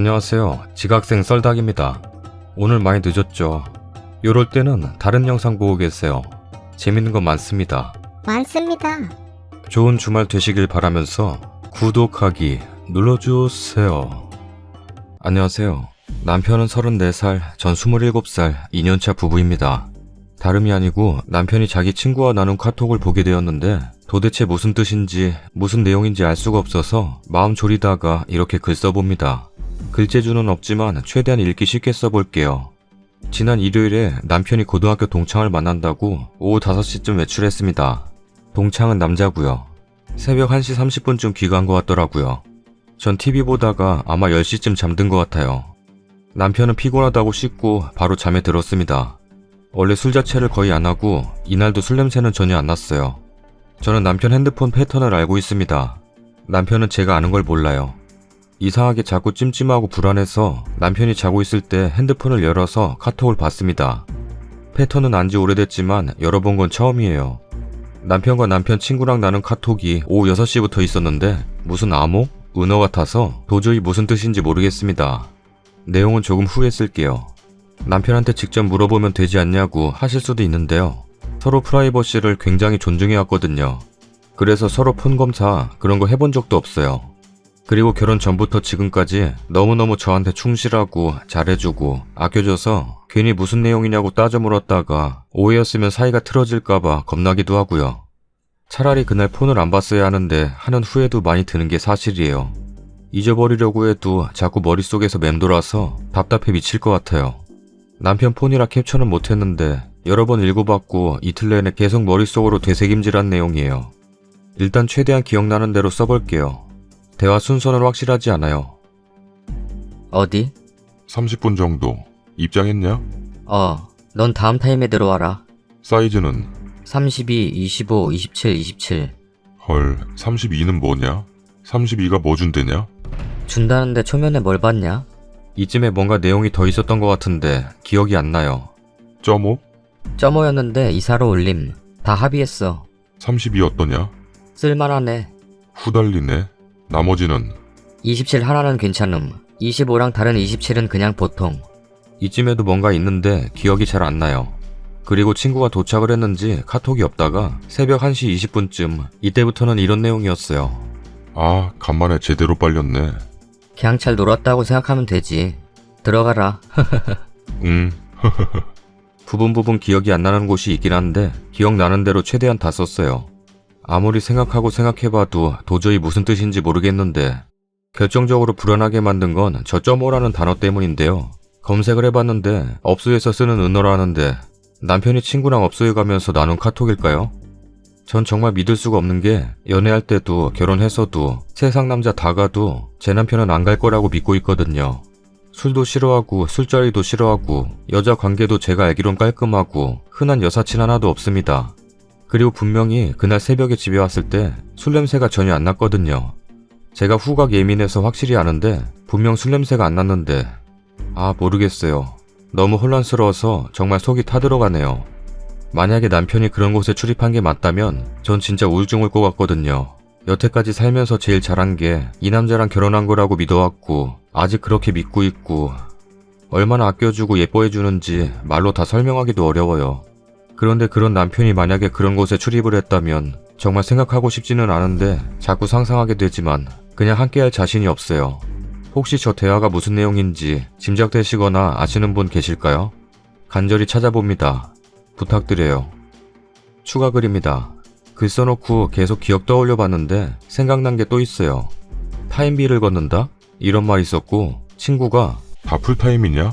안녕하세요. 지각생 썰닭입니다. 오늘 많이 늦었죠. 요럴 때는 다른 영상 보고 계세요. 재밌는 거 많습니다. 많습니다. 좋은 주말 되시길 바라면서 구독하기 눌러주세요. 안녕하세요. 남편은 34살, 전 27살, 2년차 부부입니다. 다름이 아니고 남편이 자기 친구와 나눈 카톡을 보게 되었는데 도대체 무슨 뜻인지 무슨 내용인지 알 수가 없어서 마음 졸이다가 이렇게 글 써봅니다. 글재주는 없지만 최대한 읽기 쉽게 써볼게요. 지난 일요일에 남편이 고등학교 동창을 만난다고 오후 5시쯤 외출했습니다. 동창은 남자고요. 새벽 1시 30분쯤 귀가한 것 같더라고요. 전 TV 보다가 아마 10시쯤 잠든 것 같아요. 남편은 피곤하다고 씻고 바로 잠에 들었습니다. 원래 술 자체를 거의 안 하고 이날도 술 냄새는 전혀 안 났어요. 저는 남편 핸드폰 패턴을 알고 있습니다. 남편은 제가 아는 걸 몰라요. 이상하게 자꾸 찜찜하고 불안해서 남편이 자고 있을 때 핸드폰을 열어서 카톡을 봤습니다. 패턴은 안지 오래됐지만 열어본 건 처음이에요. 남편과 남편 친구랑 나눈 카톡이 오후 6시부터 있었는데 무슨 암호? 은어 같아서 도저히 무슨 뜻인지 모르겠습니다. 내용은 조금 후에 쓸게요. 남편한테 직접 물어보면 되지 않냐고 하실 수도 있는데요. 서로 프라이버시를 굉장히 존중해왔거든요. 그래서 서로 폰 검사 그런 거 해본 적도 없어요. 그리고 결혼 전부터 지금까지 너무너무 저한테 충실하고 잘해주고 아껴줘서 괜히 무슨 내용이냐고 따져 물었다가 오해였으면 사이가 틀어질까봐 겁나기도 하고요. 차라리 그날 폰을 안 봤어야 하는데 하는 후회도 많이 드는 게 사실이에요. 잊어버리려고 해도 자꾸 머릿속에서 맴돌아서 답답해 미칠 것 같아요. 남편 폰이라 캡처는 못했는데 여러 번 읽어봤고 이틀 내내 계속 머릿속으로 되새김질한 내용이에요. 일단 최대한 기억나는 대로 써볼게요. 대화 순서는 확실하지 않아요. 어디? 30분 정도. 입장했냐? 넌 다음 타임에 들어와라. 사이즈는? 32, 25, 27, 27. 헐, 32는 뭐냐? 32가 뭐 준대냐? 준다는데 초면에 뭘 봤냐? 이쯤에 뭔가 내용이 더 있었던 것 같은데 기억이 안 나요. 점오? 점오였는데 이사로 올림. 다 합의했어. 32 어떠냐? 쓸만하네. 후달리네. 나머지는? 27 하나는 괜찮음. 25랑 다른 27은 그냥 보통. 이쯤에도 뭔가 있는데 기억이 잘 안 나요. 그리고 친구가 도착을 했는지 카톡이 없다가 새벽 1시 20분쯤 이때부터는 이런 내용이었어요. 아, 간만에 제대로 빨렸네. 그냥 잘 놀았다고 생각하면 되지. 들어가라. 부분 기억이 안 나는 곳이 있긴 한데 기억나는 대로 최대한 다 썼어요. 아무리 생각하고 생각해봐도 도저히 무슨 뜻인지 모르겠는데 결정적으로 불안하게 만든 건 저 점오라는 단어 때문인데요. 검색을 해봤는데 업소에서 쓰는 은어라는데 남편이 친구랑 업소에 가면서 나눈 카톡일까요? 전 정말 믿을 수가 없는 게 연애할 때도 결혼해서도 세상 남자 다 가도 제 남편은 안 갈 거라고 믿고 있거든요. 술도 싫어하고 술자리도 싫어하고 여자 관계도 제가 알기론 깔끔하고 흔한 여사친 하나도 없습니다. 그리고 분명히 그날 새벽에 집에 왔을 때 술 냄새가 전혀 안 났거든요. 제가 후각 예민해서 확실히 아는데 분명 술 냄새가 안 났는데 모르겠어요. 너무 혼란스러워서 정말 속이 타들어가네요. 만약에 남편이 그런 곳에 출입한 게 맞다면 전 진짜 우울증 올 것 같거든요. 여태까지 살면서 제일 잘한 게 이 남자랑 결혼한 거라고 믿어왔고 아직 그렇게 믿고 있고 얼마나 아껴주고 예뻐해주는지 말로 다 설명하기도 어려워요. 그런데 그런 남편이 만약에 그런 곳에 출입을 했다면 정말 생각하고 싶지는 않은데 자꾸 상상하게 되지만 그냥 함께할 자신이 없어요. 혹시 저 대화가 무슨 내용인지 짐작되시거나 아시는 분 계실까요? 간절히 찾아봅니다. 부탁드려요. 추가 글입니다. 글 써놓고 계속 기억 떠올려 봤는데 생각난 게 또 있어요. 타임비를 걷는다? 이런 말 있었고 친구가 다 풀타임이냐?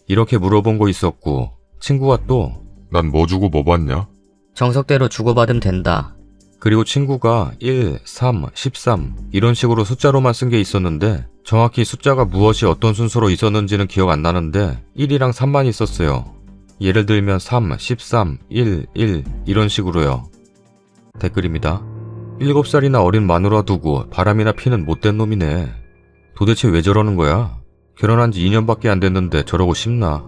이렇게 물어본 거 있었고 친구가 또 난 뭐 주고 뭐 받냐? 정석대로 주고받으면 된다. 그리고 친구가 1, 3, 13 이런 식으로 숫자로만 쓴 게 있었는데 정확히 숫자가 무엇이 어떤 순서로 있었는지는 기억 안 나는데 1이랑 3만 있었어요. 예를 들면 3, 13, 1, 1 이런 식으로요. 댓글입니다. 7살이나 어린 마누라 두고 바람이나 피는 못된 놈이네. 도대체 왜 저러는 거야? 결혼한 지 2년밖에 안 됐는데 저러고 싶나?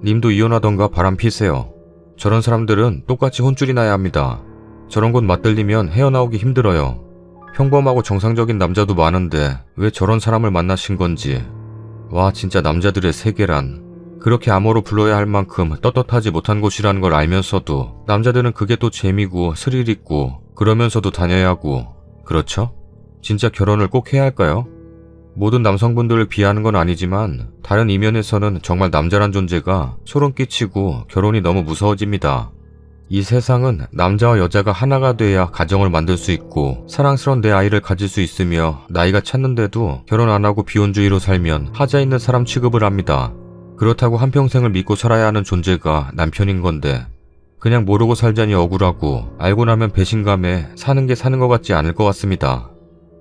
님도 이혼하던가 바람 피세요. 저런 사람들은 똑같이 혼쭐이 나야 합니다. 저런 곳 맞들리면 헤어나오기 힘들어요. 평범하고 정상적인 남자도 많은데 왜 저런 사람을 만나신 건지. 와, 진짜 남자들의 세계란. 그렇게 암호로 불러야 할 만큼 떳떳하지 못한 곳이라는 걸 알면서도 남자들은 그게 또 재미고 스릴 있고 그러면서도 다녀야 하고, 그렇죠? 진짜 결혼을 꼭 해야 할까요? 모든 남성분들을 비하하는 건 아니지만 다른 이면에서는 정말 남자란 존재가 소름 끼치고 결혼이 너무 무서워집니다. 이 세상은 남자와 여자가 하나가 돼야 가정을 만들 수 있고 사랑스러운 내 아이를 가질 수 있으며, 나이가 찼는데도 결혼 안 하고 비혼주의로 살면 하자 있는 사람 취급을 합니다. 그렇다고 한평생을 믿고 살아야 하는 존재가 남편인 건데, 그냥 모르고 살자니 억울하고 알고 나면 배신감에 사는 게 사는 것 같지 않을 것 같습니다.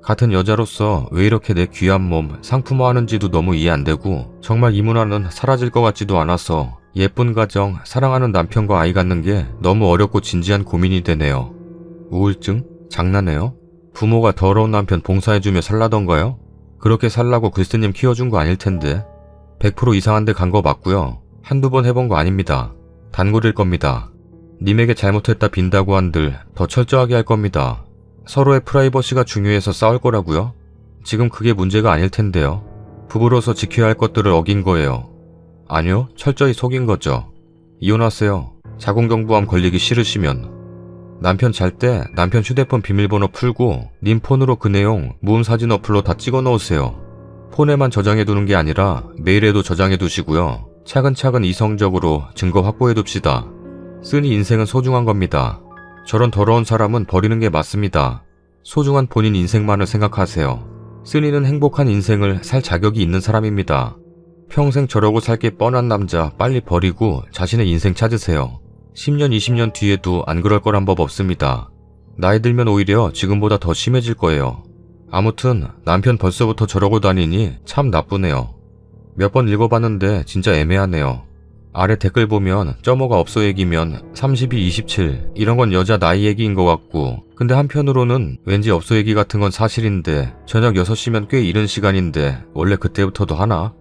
같은 여자로서 왜 이렇게 내 귀한 몸 상품화하는지도 너무 이해 안 되고, 정말 이 문화는 사라질 것 같지도 않아서 예쁜 가정, 사랑하는 남편과 아이 갖는 게 너무 어렵고 진지한 고민이 되네요. 우울증? 장난해요? 부모가 더러운 남편 봉사해주며 살라던가요? 그렇게 살라고 글쓰님 키워준 거 아닐 텐데. 100% 이상한 데 간 거 맞고요. 한두 번 해본 거 아닙니다. 단골일 겁니다. 님에게 잘못했다 빈다고 한들 더 철저하게 할 겁니다. 서로의 프라이버시가 중요해서 싸울 거라고요? 지금 그게 문제가 아닐 텐데요. 부부로서 지켜야 할 것들을 어긴 거예요. 아니요, 철저히 속인 거죠. 이혼하세요. 자궁경부암 걸리기 싫으시면. 남편 잘 때 남편 휴대폰 비밀번호 풀고 님 폰으로 그 내용 무음 사진 어플로 다 찍어 넣으세요. 폰에만 저장해 두는 게 아니라 메일에도 저장해 두시고요. 차근차근 이성적으로 증거 확보해 둡시다. 쓰니 인생은 소중한 겁니다. 저런 더러운 사람은 버리는 게 맞습니다. 소중한 본인 인생만을 생각하세요. 쓰니는 행복한 인생을 살 자격이 있는 사람입니다. 평생 저러고 살 게 뻔한 남자 빨리 버리고 자신의 인생 찾으세요. 10년, 20년 뒤에도 안 그럴 거란 법 없습니다. 나이 들면 오히려 지금보다 더 심해질 거예요. 아무튼 남편 벌써부터 저러고 다니니 참 나쁘네요. 몇 번 읽어봤는데 진짜 애매하네요. 아래 댓글 보면 점호가 없어 얘기면 32, 27 이런 건 여자 나이 얘기인 것 같고, 근데 한편으로는 왠지 없어 얘기 같은 건 사실인데 저녁 6시면 꽤 이른 시간인데 원래 그때부터도 하나?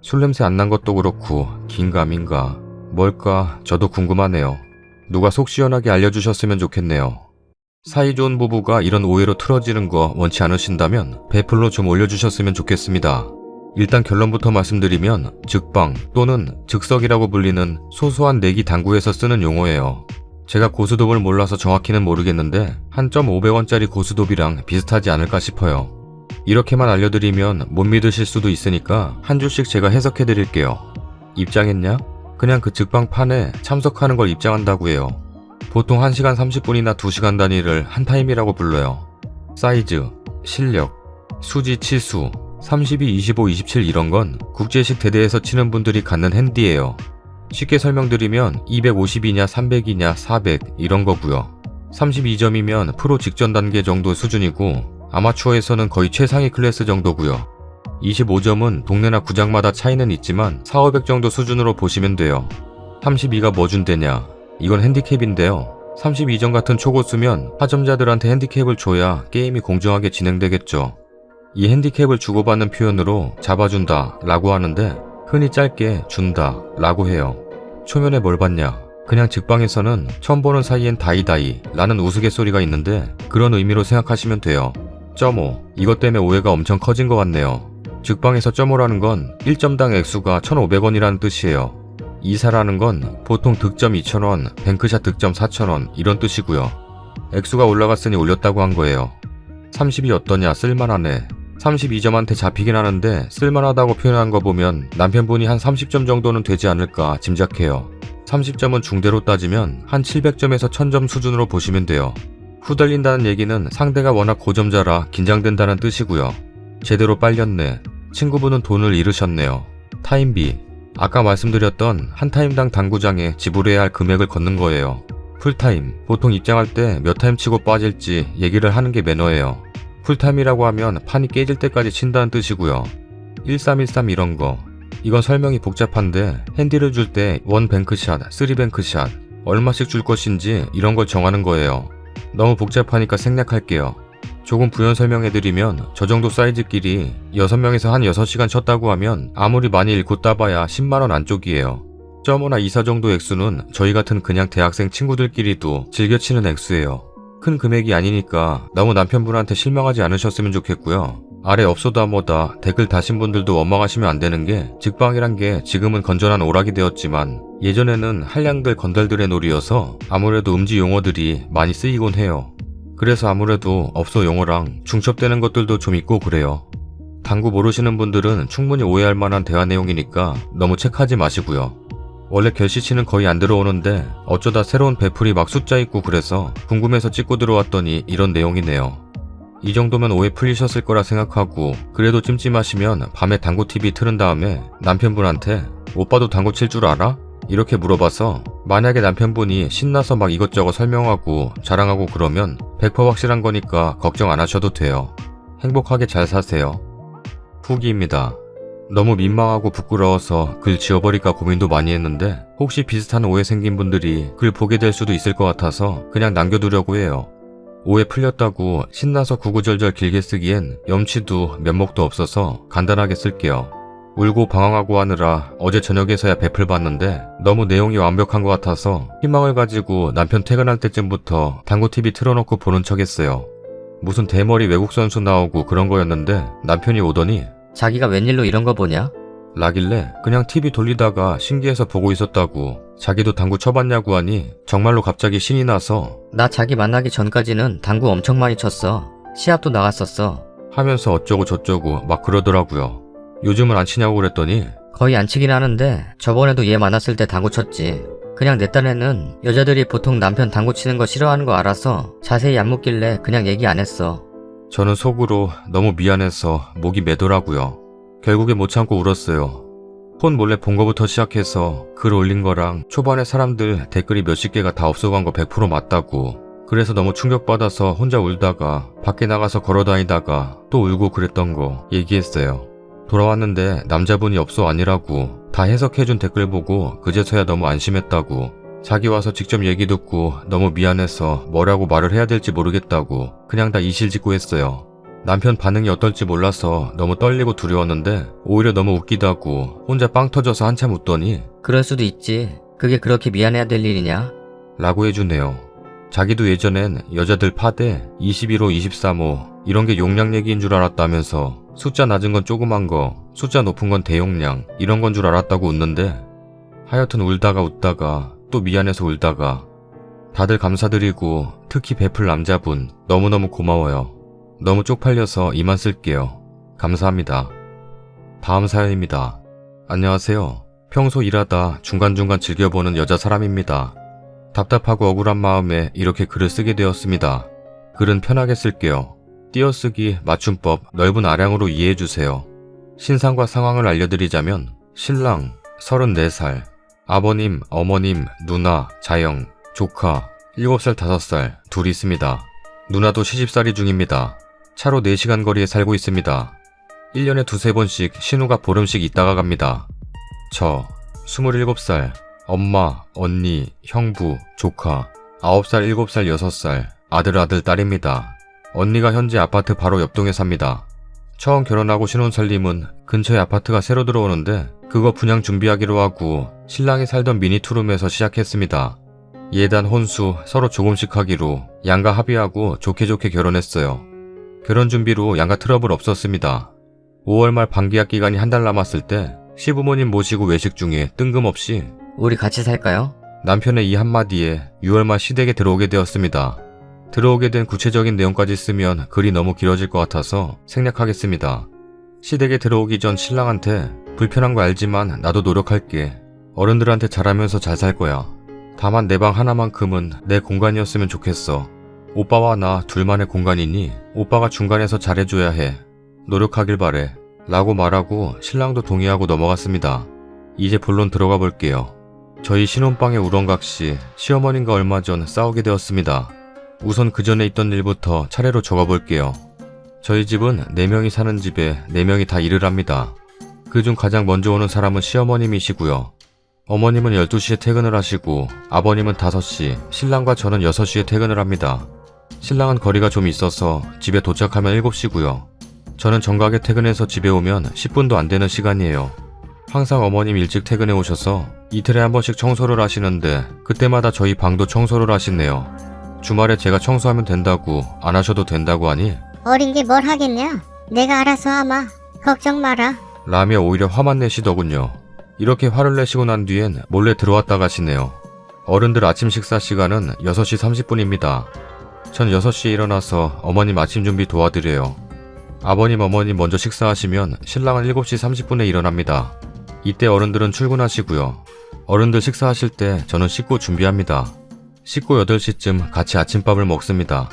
술 냄새 안 난 것도 그렇고 긴가민가 뭘까 저도 궁금하네요. 누가 속 시원하게 알려주셨으면 좋겠네요. 사이 좋은 부부가 이런 오해로 틀어지는 거 원치 않으신다면 베풀로 좀 올려주셨으면 좋겠습니다. 일단 결론부터 말씀드리면 즉방 또는 즉석이라고 불리는 소소한 내기 당구에서 쓰는 용어예요. 제가 고스톱을 몰라서 정확히는 모르겠는데 한 점 500원짜리 고스톱이랑 비슷하지 않을까 싶어요. 이렇게만 알려드리면 못 믿으실 수도 있으니까 한 줄씩 제가 해석해드릴게요. 입장했냐? 그냥 그 즉방판에 참석하는 걸 입장한다고 해요. 보통 1시간 30분이나 2시간 단위를 한 타임이라고 불러요. 사이즈, 실력, 수지, 치수, 32, 25, 27 이런 건 국제식 대대에서 치는 분들이 갖는 핸디예요. 쉽게 설명드리면 250이냐 300이냐 400 이런 거고요. 32점이면 프로 직전 단계 정도 수준이고 아마추어에서는 거의 최상위 클래스 정도고요. 25점은 동네나 구장마다 차이는 있지만 400, 500 정도 수준으로 보시면 돼요. 32가 뭐 준대냐? 이건 핸디캡인데요. 32점 같은 초고수면 하점자들한테 핸디캡을 줘야 게임이 공정하게 진행되겠죠. 이 핸디캡을 주고받는 표현으로 잡아준다 라고 하는데 흔히 짧게 준다 라고 해요. 초면에 뭘 봤냐? 그냥 직방에서는 처음 보는 사이엔 다이다이 라는 우스갯소리가 있는데 그런 의미로 생각하시면 돼요. 점오, 이것 때문에 오해가 엄청 커진 것 같네요. 직방에서 점오라는 건 1점당 액수가 1,500원이라는 뜻이에요. 이사라는 건 보통 득점 2,000원, 뱅크샷 득점 4,000원 이런 뜻이고요. 액수가 올라갔으니 올렸다고 한 거예요. 30이 어떠냐? 쓸만하네. 32점한테 잡히긴 하는데 쓸만하다고 표현한 거 보면 남편분이 한 30점 정도는 되지 않을까 짐작해요. 30점은 중대로 따지면 한 700점에서 1000점 수준으로 보시면 돼요. 후달린다는 얘기는 상대가 워낙 고점자라 긴장된다는 뜻이고요. 제대로 빨렸네. 친구분은 돈을 잃으셨네요. 타임비. 아까 말씀드렸던 한 타임당 당구장에 지불해야 할 금액을 걷는 거예요. 풀타임. 보통 입장할 때 몇 타임 치고 빠질지 얘기를 하는 게 매너예요. 풀타임이라고 하면 판이 깨질 때까지 친다는 뜻이고요. 1313 이런 거. 이건 설명이 복잡한데 핸디를 줄 때 1뱅크샷, 3뱅크샷 얼마씩 줄 것인지 이런 걸 정하는 거예요. 너무 복잡하니까 생략할게요. 조금 부연 설명해드리면 저 정도 사이즈끼리 6명에서 한 6시간 쳤다고 하면 아무리 많이 잃고 따봐야 10만원 안쪽이에요. 점오나 이사 정도 액수는 저희 같은 그냥 대학생 친구들끼리도 즐겨 치는 액수예요. 큰 금액이 아니니까 너무 남편분한테 실망하지 않으셨으면 좋겠고요. 아래 업소다 뭐다 댓글 다신 분들도 원망하시면 안 되는 게 직방이란 게 지금은 건전한 오락이 되었지만 예전에는 한량들 건달들의 놀이여서 아무래도 음지 용어들이 많이 쓰이곤 해요. 그래서 아무래도 업소 용어랑 중첩되는 것들도 좀 있고 그래요. 당구 모르시는 분들은 충분히 오해할 만한 대화 내용이니까 너무 체크하지 마시고요. 원래 결시치는 거의 안 들어오는데 어쩌다 새로운 배풀이 막 숫자 있고 그래서 궁금해서 찍고 들어왔더니 이런 내용이네요. 이 정도면 오해 풀리셨을 거라 생각하고 그래도 찜찜하시면 밤에 당구TV 틀은 다음에 남편분한테 오빠도 당구 칠 줄 알아? 이렇게 물어봐서 만약에 남편분이 신나서 막 이것저것 설명하고 자랑하고 그러면 100% 확실한 거니까 걱정 안 하셔도 돼요. 행복하게 잘 사세요. 후기입니다. 너무 민망하고 부끄러워서 글 지워버릴까 고민도 많이 했는데 혹시 비슷한 오해 생긴 분들이 글 보게 될 수도 있을 것 같아서 그냥 남겨두려고 해요. 오해 풀렸다고 신나서 구구절절 길게 쓰기엔 염치도 면목도 없어서 간단하게 쓸게요. 울고 방황하고 하느라 어제 저녁에서야 베풀 봤는데 너무 내용이 완벽한 것 같아서 희망을 가지고 남편 퇴근할 때쯤부터 당구TV 틀어놓고 보는 척 했어요. 무슨 대머리 외국 선수 나오고 그런 거였는데 남편이 오더니 자기가 웬일로 이런 거 보냐? 라길래 그냥 TV 돌리다가 신기해서 보고 있었다고 자기도 당구 쳐봤냐고 하니 정말로 갑자기 신이 나서 나 자기 만나기 전까지는 당구 엄청 많이 쳤어. 시합도 나갔었어. 하면서 어쩌고 저쩌고 막 그러더라고요. 요즘은 안 치냐고 그랬더니 거의 안 치긴 하는데 저번에도 얘 만났을 때 당구 쳤지. 그냥 내 딴에는 여자들이 보통 남편 당구 치는 거 싫어하는 거 알아서 자세히 안 묻길래 그냥 얘기 안 했어. 저는 속으로 너무 미안해서 목이 메더라고요. 결국에 못 참고 울었어요. 폰 몰래 본 거부터 시작해서 글 올린 거랑 초반에 사람들 댓글이 몇십 개가 다 없어간 거 100% 맞다고. 그래서 너무 충격받아서 혼자 울다가 밖에 나가서 걸어다니다가 또 울고 그랬던 거 얘기했어요. 돌아왔는데 남자분이 없어 아니라고 다 해석해준 댓글 보고 그제서야 너무 안심했다고. 자기 와서 직접 얘기 듣고 너무 미안해서 뭐라고 말을 해야 될지 모르겠다고 그냥 다 이실직고 했어요. 남편 반응이 어떨지 몰라서 너무 떨리고 두려웠는데 오히려 너무 웃기다고 혼자 빵 터져서 한참 웃더니 그럴 수도 있지. 그게 그렇게 미안해야 될 일이냐? 라고 해주네요. 자기도 예전엔 여자들 파대 21호 23호 이런 게 용량 얘기인 줄 알았다면서 숫자 낮은 건 조그만 거 숫자 높은 건 대용량 이런 건 줄 알았다고 웃는데 하여튼 울다가 웃다가 또 미안해서 울다가 다들 감사드리고 특히 베풀 남자분 너무너무 고마워요. 너무 쪽팔려서 이만 쓸게요. 감사합니다. 다음 사연입니다. 안녕하세요. 평소 일하다 중간중간 즐겨보는 여자 사람입니다. 답답하고 억울한 마음에 이렇게 글을 쓰게 되었습니다. 글은 편하게 쓸게요. 띄어쓰기, 맞춤법, 넓은 아량으로 이해해주세요. 신상과 상황을 알려드리자면 신랑 34살, 아버님, 어머님, 누나, 자영, 조카 7살, 5살 둘이 있습니다. 누나도 시집살이 중입니다. 차로 4시간 거리에 살고 있습니다. 1년에 2-3번씩 신우가 보름씩 있다가 갑니다. 저 27살, 엄마, 언니, 형부, 조카 9살, 7살, 6살 아들, 딸입니다. 언니가 현재 아파트 바로 옆동에 삽니다. 처음 결혼하고 신혼살림은 근처에 아파트가 새로 들어오는데 그거 분양 준비하기로 하고 신랑이 살던 미니 투룸에서 시작했습니다. 예단 혼수 서로 조금씩 하기로 양가 합의하고 좋게 결혼했어요. 결혼 준비로 양가 트러블 없었습니다. 5월 말 반기약 기간이 한 달 남았을 때 시부모님 모시고 외식 중에 뜬금없이 우리 같이 살까요? 남편의 이 한마디에 6월 말 시댁에 들어오게 되었습니다. 들어오게 된 구체적인 내용까지 쓰면 글이 너무 길어질 것 같아서 생략하겠습니다. 시댁에 들어오기 전 신랑한테 불편한 거 알지만 나도 노력할게. 어른들한테 잘하면서 잘 살 거야. 다만 내 방 하나만큼은 내 공간이었으면 좋겠어. 오빠와 나 둘만의 공간이니 오빠가 중간에서 잘해줘야 해. 노력하길 바래. 라고 말하고 신랑도 동의하고 넘어갔습니다. 이제 본론 들어가 볼게요. 저희 신혼방의 우렁각시 시어머님과 얼마 전 싸우게 되었습니다. 우선 그 전에 있던 일부터 차례로 적어볼게요. 저희 집은 4명이 사는 집에 4명이 다 일을 합니다. 그중 가장 먼저 오는 사람은 시어머님이시고요. 어머님은 12시에 퇴근을 하시고 아버님은 5시, 신랑과 저는 6시에 퇴근을 합니다. 신랑은 거리가 좀 있어서 집에 도착하면 7시고요. 저는 정각에 퇴근해서 집에 오면 10분도 안 되는 시간이에요. 항상 어머님 일찍 퇴근해 오셔서 이틀에 한 번씩 청소를 하시는데 그때마다 저희 방도 청소를 하시네요. 주말에 제가 청소하면 된다고 안 하셔도 된다고 하니 어린 게 뭘 하겠냐? 내가 알아서 하마. 걱정 마라. 라며 오히려 화만 내시더군요. 이렇게 화를 내시고 난 뒤엔 몰래 들어왔다 가시네요. 어른들 아침 식사 시간은 6시 30분입니다. 전 6시에 일어나서 어머님 아침 준비 도와드려요. 아버님, 어머님 먼저 식사하시면 신랑은 7시 30분에 일어납니다. 이때 어른들은 출근하시고요. 어른들 식사하실 때 저는 씻고 준비합니다. 씻고 8시쯤 같이 아침밥을 먹습니다.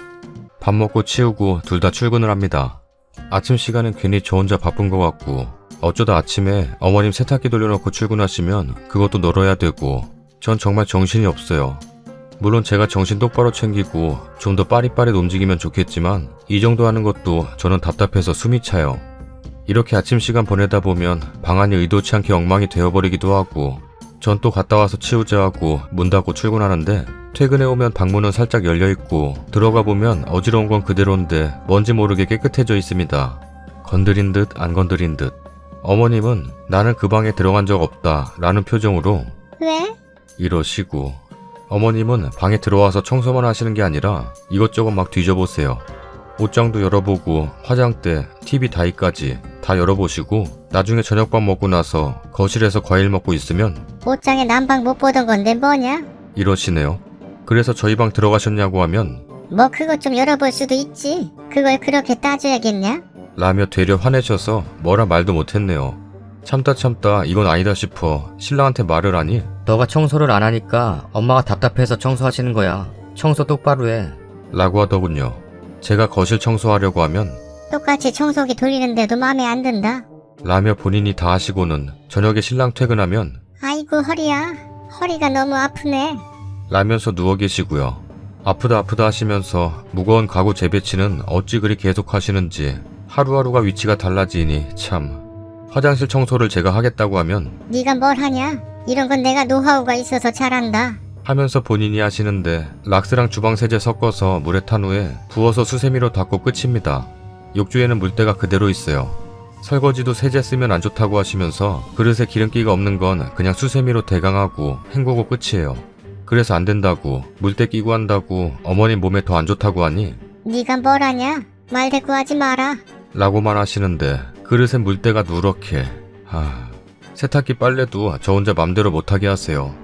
밥 먹고 치우고 둘 다 출근을 합니다. 아침 시간은 괜히 저 혼자 바쁜 것 같고 어쩌다 아침에 어머님 세탁기 돌려놓고 출근하시면 그것도 널어야 되고 전 정말 정신이 없어요. 물론 제가 정신 똑바로 챙기고 좀 더 빠릿빠릿 움직이면 좋겠지만 이 정도 하는 것도 저는 답답해서 숨이 차요. 이렇게 아침 시간 보내다 보면 방안이 의도치 않게 엉망이 되어버리기도 하고 전 또 갔다 와서 치우자 하고 문 닫고 출근하는데 퇴근해 오면 방문은 살짝 열려있고 들어가 보면 어지러운 건 그대로인데 뭔지 모르게 깨끗해져 있습니다. 건드린 듯 안 건드린 듯. 어머님은 나는 그 방에 들어간 적 없다 라는 표정으로 왜? 이러시고 어머님은 방에 들어와서 청소만 하시는 게 아니라 이것저것 막 뒤져보세요. 옷장도 열어보고 화장대, TV 다이까지 다 열어보시고 나중에 저녁밥 먹고 나서 거실에서 과일 먹고 있으면 옷장에 난방 못 보던 건데 뭐냐? 이러시네요. 그래서 저희 방 들어가셨냐고 하면 뭐 그것 좀 열어볼 수도 있지. 그걸 그렇게 따져야겠냐? 라며 되려 화내셔서 뭐라 말도 못했네요. 참다 이건 아니다 싶어 신랑한테 말을 하니 너가 청소를 안 하니까 엄마가 답답해서 청소하시는 거야. 청소 똑바로 해. 라고 하더군요. 제가 거실 청소하려고 하면 똑같이 청소기 돌리는데도 마음에 안 든다. 라며 본인이 다 하시고는 저녁에 신랑 퇴근하면 아이고 허리야. 허리가 너무 아프네. 라면서 누워 계시고요. 아프다 하시면서 무거운 가구 재배치는 어찌 그리 계속 하시는지 하루하루가 위치가 달라지니 참. 화장실 청소를 제가 하겠다고 하면 네가 뭘 하냐? 이런 건 내가 노하우가 있어서 잘한다. 하면서 본인이 하시는데 락스랑 주방 세제 섞어서 물에 탄 후에 부어서 수세미로 닦고 끝입니다. 욕조에는 물때가 그대로 있어요. 설거지도 세제 쓰면 안 좋다고 하시면서 그릇에 기름기가 없는 건 그냥 수세미로 대강하고 헹구고 끝이에요. 그래서 안 된다고 물때 끼고 한다고 어머님 몸에 더 안 좋다고 하니 네가 뭘 하냐? 말 대꾸하지 마라. 라고만 하시는데 그릇엔 물때가 누렇게 세탁기 빨래도 저 혼자 맘대로 못하게 하세요.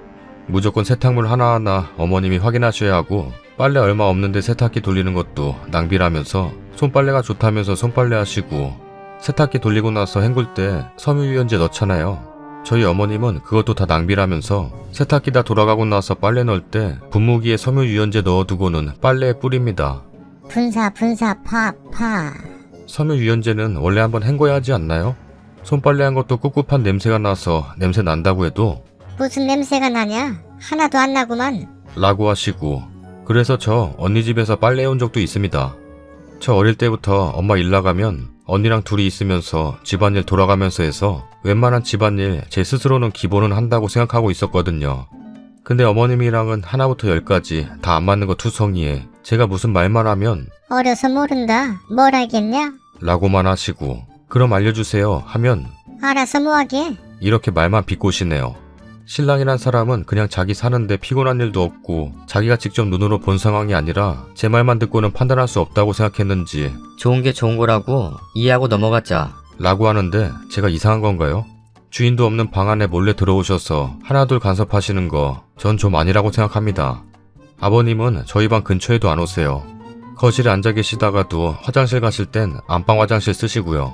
무조건 세탁물 하나하나 어머님이 확인하셔야 하고 빨래 얼마 없는데 세탁기 돌리는 것도 낭비라면서 손빨래가 좋다면서 손빨래 하시고 세탁기 돌리고 나서 헹굴 때 섬유유연제 넣잖아요. 저희 어머님은 그것도 다 낭비라면서 세탁기 다 돌아가고 나서 빨래 넣을 때 분무기에 섬유유연제 넣어두고는 빨래에 뿌립니다. 분사 파. 섬유유연제는 원래 한번 헹궈야 하지 않나요? 손빨래한 것도 꿉꿉한 냄새가 나서 냄새 난다고 해도 무슨 냄새가 나냐? 하나도 안 나구만. 라고 하시고 그래서 저 언니 집에서 빨래해온 적도 있습니다. 저 어릴 때부터 엄마 일 나가면 언니랑 둘이 있으면서 집안일 돌아가면서 해서 웬만한 집안일 제 스스로는 기본은 한다고 생각하고 있었거든요. 근데 어머님이랑은 하나부터 10까지 다 안 맞는 거 투성이에 제가 무슨 말만 하면 어려서 모른다. 뭘 알겠냐? 라고만 하시고 그럼 알려주세요 하면 알아서 뭐하게? 이렇게 말만 비꼬시네요. 신랑이란 사람은 그냥 자기 사는데 피곤한 일도 없고 자기가 직접 눈으로 본 상황이 아니라 제 말만 듣고는 판단할 수 없다고 생각했는지 좋은 게 좋은 거라고 이해하고 넘어가자. 라고 하는데 제가 이상한 건가요? 주인도 없는 방 안에 몰래 들어오셔서 하나둘 간섭하시는 거 전 좀 아니라고 생각합니다. 아버님은 저희 방 근처에도 안 오세요. 거실에 앉아 계시다가도 화장실 가실 땐 안방 화장실 쓰시고요.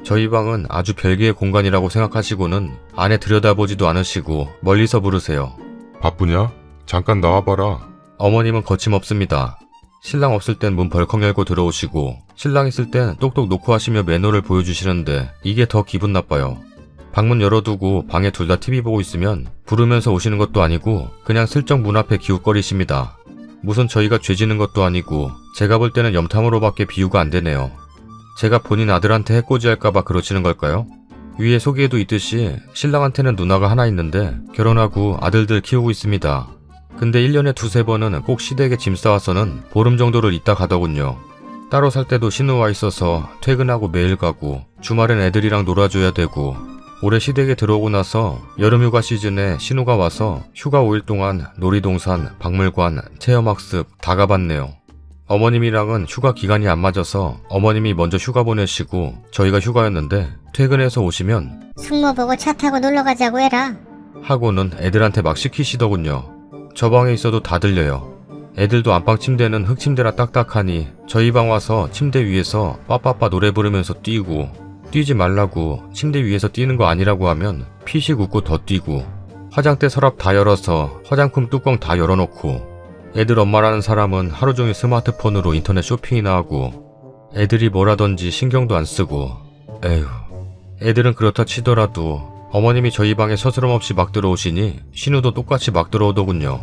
저희 방은 아주 별개의 공간이라고 생각하시고는 안에 들여다보지도 않으시고 멀리서 부르세요. 바쁘냐? 잠깐 나와봐라. 어머님은 거침없습니다. 신랑 없을 땐 문 벌컥 열고 들어오시고 신랑 있을 땐 똑똑 놓고 하시며 매너를 보여주시는데 이게 더 기분 나빠요. 방문 열어두고 방에 둘 다 TV 보고 있으면 부르면서 오시는 것도 아니고 그냥 슬쩍 문 앞에 기웃거리십니다. 무슨 저희가 죄지는 것도 아니고 제가 볼 때는 염탐으로밖에 비유가 안 되네요. 제가 본인 아들한테 해코지할까봐 그러시는 걸까요? 위에 소개에도 있듯이 신랑한테는 누나가 하나 있는데 결혼하고 아들들 키우고 있습니다. 근데 1년에 2-3번은 꼭 시댁에 짐 싸와서는 보름 정도를 있다 가더군요. 따로 살 때도 신우와 있어서 퇴근하고 매일 가고 주말엔 애들이랑 놀아줘야 되고 올해 시댁에 들어오고 나서 여름휴가 시즌에 신우가 와서 휴가 5일 동안 놀이동산, 박물관, 체험학습 다 가봤네요. 어머님이랑은 휴가 기간이 안 맞아서 어머님이 먼저 휴가 보내시고 저희가 휴가였는데 퇴근해서 오시면 숙모 보고 차 타고 놀러 가자고 해라. 하고는 애들한테 막 시키시더군요. 저 방에 있어도 다 들려요. 애들도 안방 침대는 흙침대라 딱딱하니 저희 방 와서 침대 위에서 빠빠빠 노래 부르면서 뛰고, 뛰지 말라고 침대 위에서 뛰는 거 아니라고 하면 피식 웃고 더 뛰고, 화장대 서랍 다 열어서 화장품 뚜껑 다 열어놓고, 애들 엄마라는 사람은 하루 종일 스마트폰으로 인터넷 쇼핑이나 하고, 애들이 뭐라던지 신경도 안 쓰고. 에휴, 애들은 그렇다 치더라도 어머님이 저희 방에 서스럼없이 막 들어오시니 신우도 똑같이 막 들어오더군요.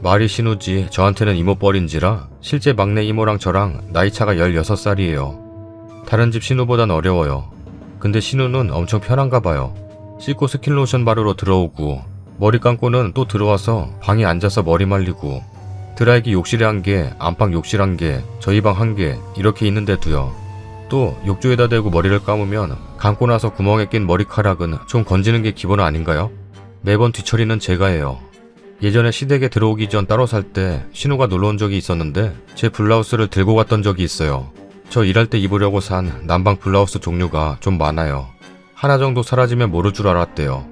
말이 신우지 저한테는 이모뻘인지라 실제 막내 이모랑 저랑 나이차가 16살이에요. 다른 집 신우보단 어려워요. 근데 신우는 엄청 편한가 봐요. 씻고 스킨로션 바르러 들어오고, 머리 감고는 또 들어와서 방에 앉아서 머리 말리고, 드라이기 욕실에 한 개, 안방 욕실 한 개, 저희 방 한 개 이렇게 있는데도요. 또 욕조에다 대고 머리를 감으면 감고 나서 구멍에 낀 머리카락은 좀 건지는 게 기본 아닌가요? 매번 뒤처리는 제가 해요. 예전에 시댁에 들어오기 전 따로 살 때 신우가 놀러온 적이 있었는데 제 블라우스를 들고 갔던 적이 있어요. 저 일할 때 입으려고 산 남방 블라우스 종류가 좀 많아요. 하나 정도 사라지면 모를 줄 알았대요.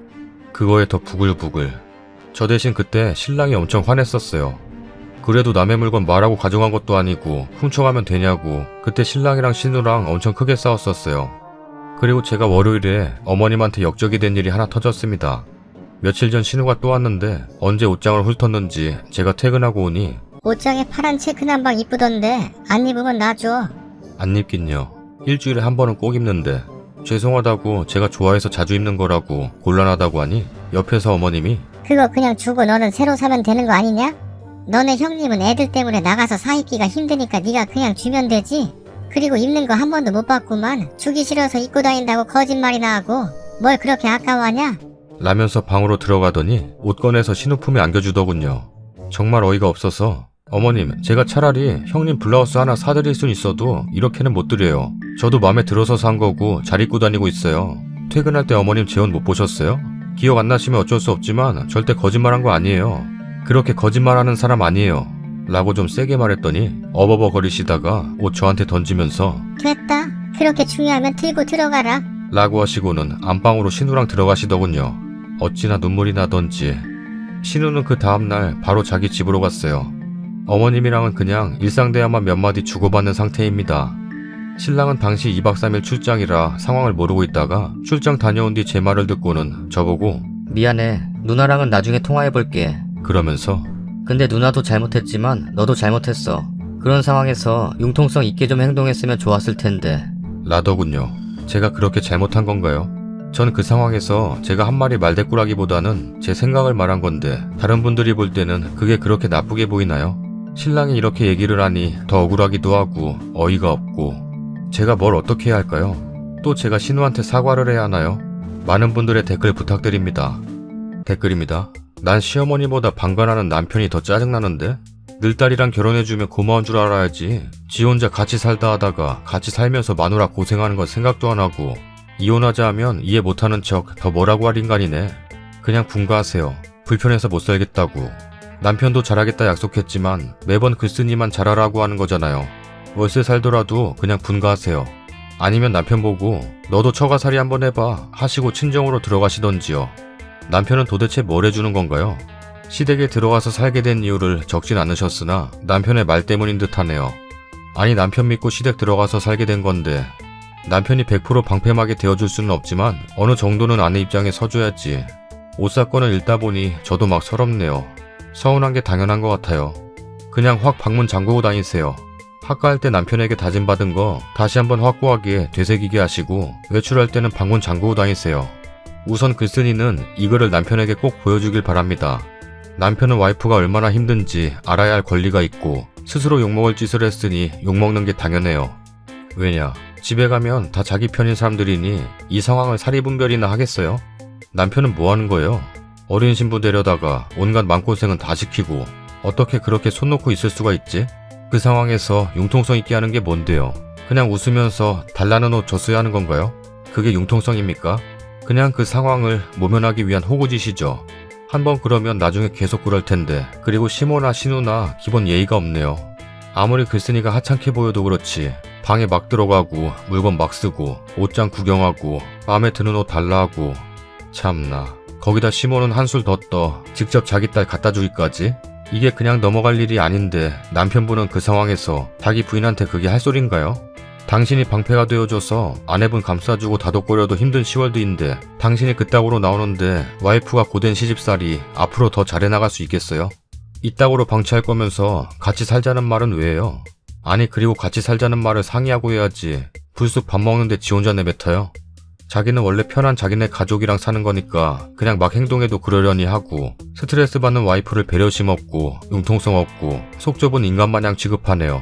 그거에 더 부글부글. 저 대신 그때 신랑이 엄청 화냈었어요. 그래도 남의 물건 말하고 가져간 것도 아니고 훔쳐가면 되냐고 그때 신랑이랑 신우랑 엄청 크게 싸웠었어요. 그리고 제가 월요일에 어머님한테 역적이 된 일이 하나 터졌습니다. 며칠 전 신우가 또 왔는데 언제 옷장을 훑었는지 제가 퇴근하고 오니 옷장에 파란 체크 남방 이쁘던데 안 입으면 놔줘. 안 입긴요. 일주일에 한 번은 꼭 입는데 죄송하다고 제가 좋아해서 자주 입는 거라고 곤란하다고 하니 옆에서 어머님이 그거 그냥 주고 너는 새로 사면 되는 거 아니냐? 너네 형님은 애들 때문에 나가서 사 입기가 힘드니까 네가 그냥 주면 되지. 그리고 입는 거 한 번도 못 봤구만. 주기 싫어서 입고 다닌다고 거짓말이나 하고 뭘 그렇게 아까워하냐? 라면서 방으로 들어가더니 옷 꺼내서 신우 품에 안겨주더군요. 정말 어이가 없어서 어머님 제가 차라리 형님 블라우스 하나 사드릴 순 있어도 이렇게는 못 드려요. 저도 마음에 들어서 산 거고 잘 입고 다니고 있어요. 퇴근할 때 어머님 제 옷 못 보셨어요? 기억 안 나시면 어쩔 수 없지만 절대 거짓말한 거 아니에요. 그렇게 거짓말하는 사람 아니에요. 라고 좀 세게 말했더니 어버버거리시다가 옷 저한테 던지면서 됐다. 그렇게 중요하면 들고 들어가라. 라고 하시고는 안방으로 신우랑 들어가시더군요. 어찌나 눈물이 나던지. 신우는 그 다음날 바로 자기 집으로 갔어요. 어머님이랑은 그냥 일상대화만 몇 마디 주고받는 상태입니다. 신랑은 당시 2박 3일 출장이라 상황을 모르고 있다가 출장 다녀온 뒤 제 말을 듣고는 저보고 미안해. 누나랑은 나중에 통화해볼게. 그러면서 근데 누나도 잘못했지만 너도 잘못했어. 그런 상황에서 융통성 있게 좀 행동했으면 좋았을 텐데. 라더군요. 제가 그렇게 잘못한 건가요? 전 그 상황에서 제가 한 마리 말대꾸라기보다는 제 생각을 말한 건데 다른 분들이 볼 때는 그게 그렇게 나쁘게 보이나요? 신랑이 이렇게 얘기를 하니 더 억울하기도 하고 어이가 없고 제가 뭘 어떻게 해야 할까요? 또 제가 신우한테 사과를 해야 하나요? 많은 분들의 댓글 부탁드립니다. 댓글입니다. 난 시어머니보다 방관하는 남편이 더 짜증나는데? 늘 딸이랑 결혼해주면 고마운 줄 알아야지. 지 혼자 같이 살다 하다가 같이 살면서 마누라 고생하는 건 생각도 안 하고 이혼하자 하면 이해 못하는 척 더 뭐라고 할 인간이네. 그냥 분가하세요. 불편해서 못 살겠다고. 남편도 잘하겠다 약속했지만 매번 글쓴이만 잘하라고 하는 거잖아요. 월세 살더라도 그냥 분가하세요. 아니면 남편 보고 너도 처가살이 한번 해봐 하시고 친정으로 들어가시던지요. 남편은 도대체 뭘 해주는 건가요? 시댁에 들어가서 살게 된 이유를 적진 않으셨으나 남편의 말 때문인 듯 하네요. 아니 남편 믿고 시댁 들어가서 살게 된 건데 남편이 100% 방패막이 되어줄 수는 없지만 어느 정도는 아내 입장에 서줘야지. 옷 사건을 읽다 보니 저도 막 서럽네요. 서운한 게 당연한 것 같아요. 그냥 확 방문 잠그고 다니세요. 학가할 때 남편에게 다짐받은 거 다시 한번 확고하게 되새기게 하시고 외출할 때는 방문 잠그고 다니세요. 우선 글쓴이는 이 글을 남편에게 꼭 보여주길 바랍니다. 남편은 와이프가 얼마나 힘든지 알아야 할 권리가 있고 스스로 욕먹을 짓을 했으니 욕먹는 게 당연해요. 왜냐? 집에 가면 다 자기 편인 사람들이니 이 상황을 사리분별이나 하겠어요? 남편은 뭐 하는 거예요? 어린 신부 데려다가 온갖 마음고생은 다 시키고 어떻게 그렇게 손 놓고 있을 수가 있지? 그 상황에서 융통성 있게 하는 게 뭔데요? 그냥 웃으면서 달라는 옷 줬어야 하는 건가요? 그게 융통성입니까? 그냥 그 상황을 모면하기 위한 호구짓이죠. 한번 그러면 나중에 계속 그럴 텐데. 그리고 시모나 신우나 기본 예의가 없네요. 아무리 글쓴이가 하찮게 보여도 그렇지 방에 막 들어가고 물건 막 쓰고 옷장 구경하고 마음에 드는 옷 달라 하고 참나 거기다 시모는 한술 더 떠 직접 자기 딸 갖다 주기까지? 이게 그냥 넘어갈 일이 아닌데 남편분은 그 상황에서 자기 부인한테 그게 할 소린가요? 당신이 방패가 되어줘서 아내분 감싸주고 다독거려도 힘든 10월드인데 당신이 그따구로 나오는데 와이프가 고된 시집살이 앞으로 더 잘해나갈 수 있겠어요? 이따구로 방치할 거면서 같이 살자는 말은 왜요? 아니 그리고 같이 살자는 말을 상의하고 해야지 불쑥 밥 먹는데 지 혼자 내뱉어요? 자기는 원래 편한 자기네 가족이랑 사는 거니까 그냥 막 행동해도 그러려니 하고 스트레스 받는 와이프를 배려심 없고 융통성 없고 속 좁은 인간 마냥 취급하네요.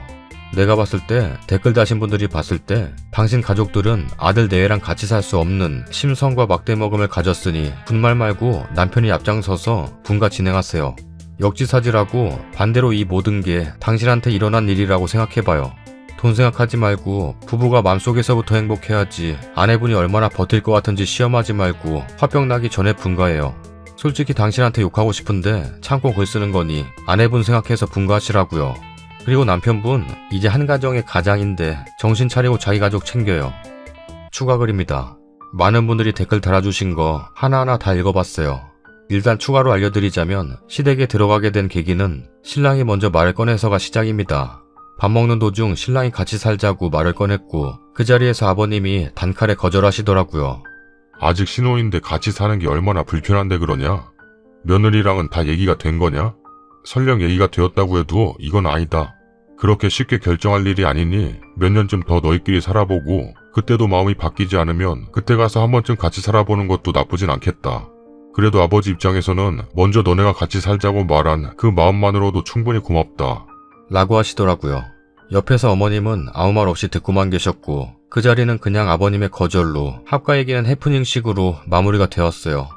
내가 봤을 때 댓글 다신 분들이 봤을 때 당신 가족들은 아들 내외랑 같이 살 수 없는 심성과 막대먹음을 가졌으니 분말 말고 남편이 앞장서서 분가 진행하세요. 역지사지라고 반대로 이 모든 게 당신한테 일어난 일이라고 생각해봐요. 돈 생각하지 말고 부부가 맘속에서부터 행복해야지 아내분이 얼마나 버틸 것 같은지 시험하지 말고 화병 나기 전에 분가해요. 솔직히 당신한테 욕하고 싶은데 참고 글 쓰는 거니 아내분 생각해서 분가하시라고요. 그리고 남편분 이제 한 가정의 가장인데 정신 차리고 자기 가족 챙겨요. 추가 글입니다. 많은 분들이 댓글 달아주신 거 하나하나 다 읽어봤어요. 일단 추가로 알려드리자면 시댁에 들어가게 된 계기는 신랑이 먼저 말을 꺼내서가 시작입니다. 밥 먹는 도중 신랑이 같이 살자고 말을 꺼냈고 그 자리에서 아버님이 단칼에 거절하시더라고요. 아직 신혼인데 같이 사는 게 얼마나 불편한데 그러냐? 며느리랑은 다 얘기가 된 거냐? 설령 얘기가 되었다고 해도 이건 아니다. 그렇게 쉽게 결정할 일이 아니니 몇 년쯤 더 너희끼리 살아보고 그때도 마음이 바뀌지 않으면 그때 가서 한 번쯤 같이 살아보는 것도 나쁘진 않겠다. 그래도 아버지 입장에서는 먼저 너네가 같이 살자고 말한 그 마음만으로도 충분히 고맙다. 라고 하시더라고요. 옆에서 어머님은 아무 말 없이 듣고만 계셨고 그 자리는 그냥 아버님의 거절로 합가 얘기는 해프닝식으로 마무리가 되었어요.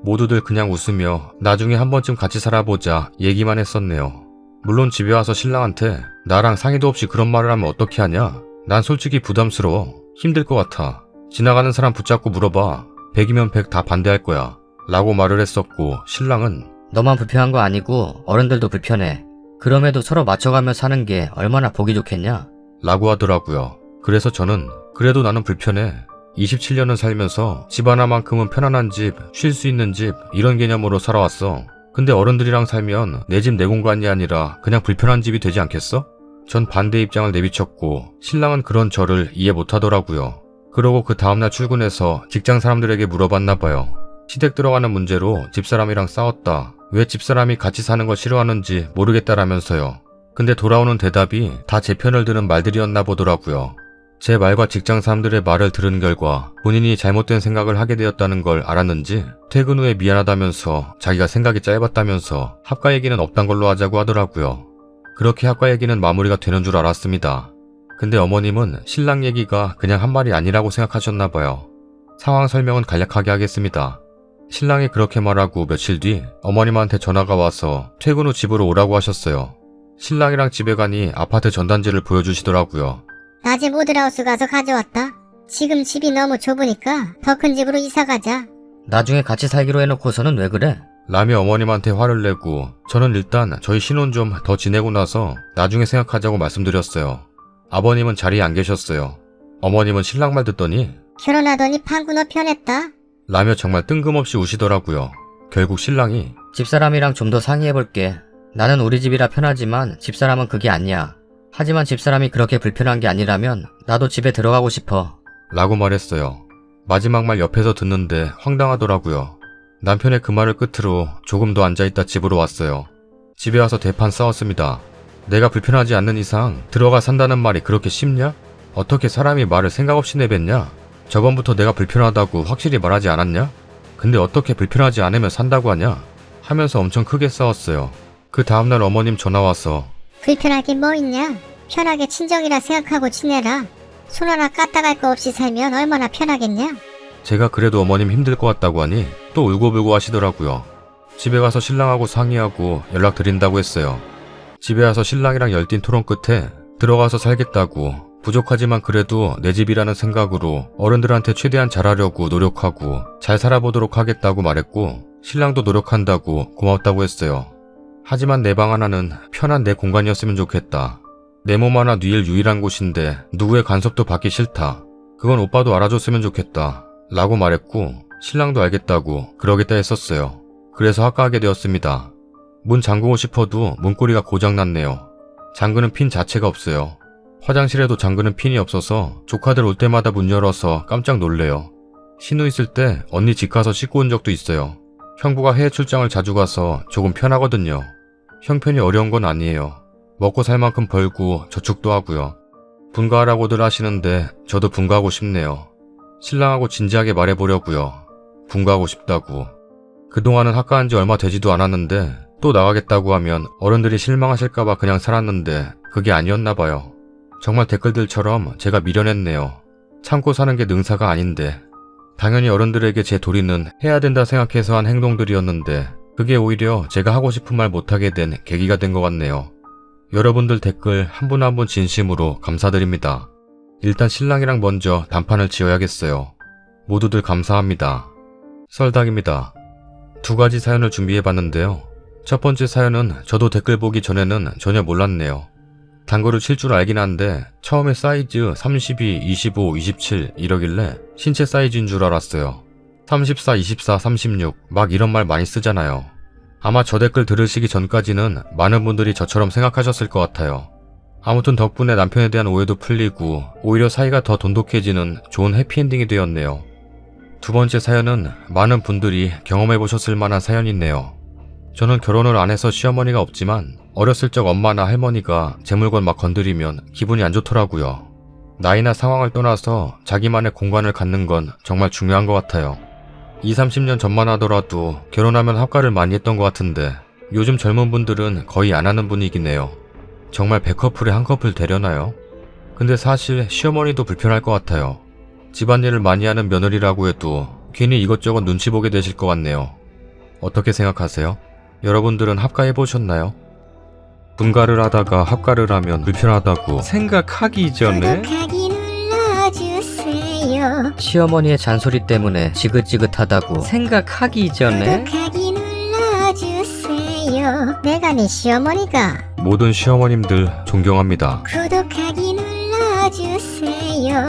모두들 그냥 웃으며 나중에 한 번쯤 같이 살아보자 얘기만 했었네요. 물론 집에 와서 신랑한테 나랑 상의도 없이 그런 말을 하면 어떻게 하냐? 난 솔직히 부담스러워. 힘들 것 같아. 지나가는 사람 붙잡고 물어봐. 100이면 100 다 반대할 거야. 라고 말을 했었고 신랑은 너만 불편한 거 아니고 어른들도 불편해. 그럼에도 서로 맞춰가며 사는 게 얼마나 보기 좋겠냐? 라고 하더라고요. 그래서 저는 그래도 나는 불편해. 27년을 살면서 집 하나만큼은 편안한 집, 쉴 수 있는 집 이런 개념으로 살아왔어. 근데 어른들이랑 살면 내 집 내 공간이 아니라 그냥 불편한 집이 되지 않겠어? 전 반대 입장을 내비쳤고 신랑은 그런 저를 이해 못하더라고요. 그러고 그 다음날 출근해서 직장 사람들에게 물어봤나 봐요. 시댁 들어가는 문제로 집사람이랑 싸웠다. 왜 집사람이 같이 사는 걸 싫어하는지 모르겠다라면서요. 근데 돌아오는 대답이 다 제 편을 드는 말들이었나 보더라고요. 제 말과 직장 사람들의 말을 들은 결과 본인이 잘못된 생각을 하게 되었다는 걸 알았는지 퇴근 후에 미안하다면서 자기가 생각이 짧았다면서 합가 얘기는 없단 걸로 하자고 하더라고요. 그렇게 합가 얘기는 마무리가 되는 줄 알았습니다. 근데 어머님은 신랑 얘기가 그냥 한 말이 아니라고 생각하셨나 봐요. 상황 설명은 간략하게 하겠습니다. 신랑이 그렇게 말하고 며칠 뒤 어머님한테 전화가 와서 퇴근 후 집으로 오라고 하셨어요. 신랑이랑 집에 가니 아파트 전단지를 보여주시더라고요. 나 집 모드하우스 가서 가져왔다. 지금 집이 너무 좁으니까 더 큰 집으로 이사 가자. 나중에 같이 살기로 해놓고서는 왜 그래? 라며 어머님한테 화를 내고 저는 일단 저희 신혼 좀 더 지내고 나서 나중에 생각하자고 말씀드렸어요. 아버님은 자리에 안 계셨어요. 어머님은 신랑 말 듣더니 결혼하더니 방구 너 편했다. 라며 정말 뜬금없이 우시더라고요. 결국 신랑이 집사람이랑 좀 더 상의해볼게. 나는 우리 집이라 편하지만 집사람은 그게 아니야. 하지만 집사람이 그렇게 불편한 게 아니라면 나도 집에 들어가고 싶어. 라고 말했어요. 마지막 말 옆에서 듣는데 황당하더라고요. 남편의 그 말을 끝으로 조금 더 앉아있다 집으로 왔어요. 집에 와서 대판 싸웠습니다. 내가 불편하지 않는 이상 들어가 산다는 말이 그렇게 쉽냐? 어떻게 사람이 말을 생각 없이 내뱉냐? 저번부터 내가 불편하다고 확실히 말하지 않았냐? 근데 어떻게 불편하지 않으면 산다고 하냐? 하면서 엄청 크게 싸웠어요. 그 다음날 어머님 전화 와서 불편할 게 뭐 있냐? 편하게 친정이라 생각하고 지내라. 손 하나 까딱할 거 없이 살면 얼마나 편하겠냐? 제가 그래도 어머님 힘들 것 같다고 하니 또 울고불고 하시더라고요. 집에 가서 신랑하고 상의하고 연락드린다고 했어요. 집에 와서 신랑이랑 열띤 토론 끝에 들어가서 살겠다고 부족하지만 그래도 내 집이라는 생각으로 어른들한테 최대한 잘하려고 노력하고 잘 살아보도록 하겠다고 말했고 신랑도 노력한다고 고맙다고 했어요. 하지만 내 방 하나는 편한 내 공간이었으면 좋겠다. 내 몸 하나 뉘일 유일한 곳인데 누구의 간섭도 받기 싫다. 그건 오빠도 알아줬으면 좋겠다. 라고 말했고 신랑도 알겠다고 그러겠다 했었어요. 그래서 합가하게 되었습니다. 문 잠그고 싶어도 문고리가 고장났네요. 잠그는 핀 자체가 없어요. 화장실에도 잠그는 핀이 없어서 조카들 올 때마다 문 열어서 깜짝 놀래요. 신우 있을 때 언니 집 가서 씻고 온 적도 있어요. 형부가 해외 출장을 자주 가서 조금 편하거든요. 형편이 어려운 건 아니에요. 먹고 살 만큼 벌고 저축도 하고요. 분가하라고들 하시는데 저도 분가하고 싶네요. 신랑하고 진지하게 말해보려고요. 분가하고 싶다고. 그동안은 학가한 지 얼마 되지도 않았는데 또 나가겠다고 하면 어른들이 실망하실까봐 그냥 살았는데 그게 아니었나 봐요. 정말 댓글들처럼 제가 미련했네요. 참고 사는 게 능사가 아닌데. 당연히 어른들에게 제 도리는 해야 된다 생각해서 한 행동들이었는데 그게 오히려 제가 하고 싶은 말 못하게 된 계기가 된 것 같네요. 여러분들 댓글 한 분 한 분 진심으로 감사드립니다. 일단 신랑이랑 먼저 단판을 지어야겠어요. 모두들 감사합니다. 썰닭입니다. 2가지 사연을 준비해봤는데요. 첫 번째 사연은 저도 댓글 보기 전에는 전혀 몰랐네요. 당구를 칠 줄 알긴 한데 처음에 사이즈 32, 25, 27 이러길래 신체 사이즈인 줄 알았어요. 34, 24, 36 막 이런 말 많이 쓰잖아요. 아마 저 댓글 들으시기 전까지는 많은 분들이 저처럼 생각하셨을 것 같아요. 아무튼 덕분에 남편에 대한 오해도 풀리고 오히려 사이가 더 돈독해지는 좋은 해피엔딩이 되었네요. 두 번째 사연은 많은 분들이 경험해보셨을 만한 사연이네요. 저는 결혼을 안 해서 시어머니가 없지만 어렸을 적 엄마나 할머니가 제 물건 막 건드리면 기분이 안 좋더라고요. 나이나 상황을 떠나서 자기만의 공간을 갖는 건 정말 중요한 것 같아요. 20-30년 전만 하더라도 결혼하면 합가를 많이 했던 것 같은데 요즘 젊은 분들은 거의 안 하는 분위기네요. 정말 100커플에 한 커플 되려나요? 근데 사실 시어머니도 불편할 것 같아요. 집안일을 많이 하는 며느리라고 해도 괜히 이것저것 눈치 보게 되실 것 같네요. 어떻게 생각하세요? 여러분들은 합가해보셨나요? 분가를 하다가 합가를 하면 불편하다고 생각하기 전에 구독하기 눌러주세요. 시어머니의 잔소리 때문에 지긋지긋하다고 생각하기 전에 구독하기 눌러주세요. 내가 네 시어머니가. 모든 시어머님들 존경합니다. 구독하기 눌러주세요.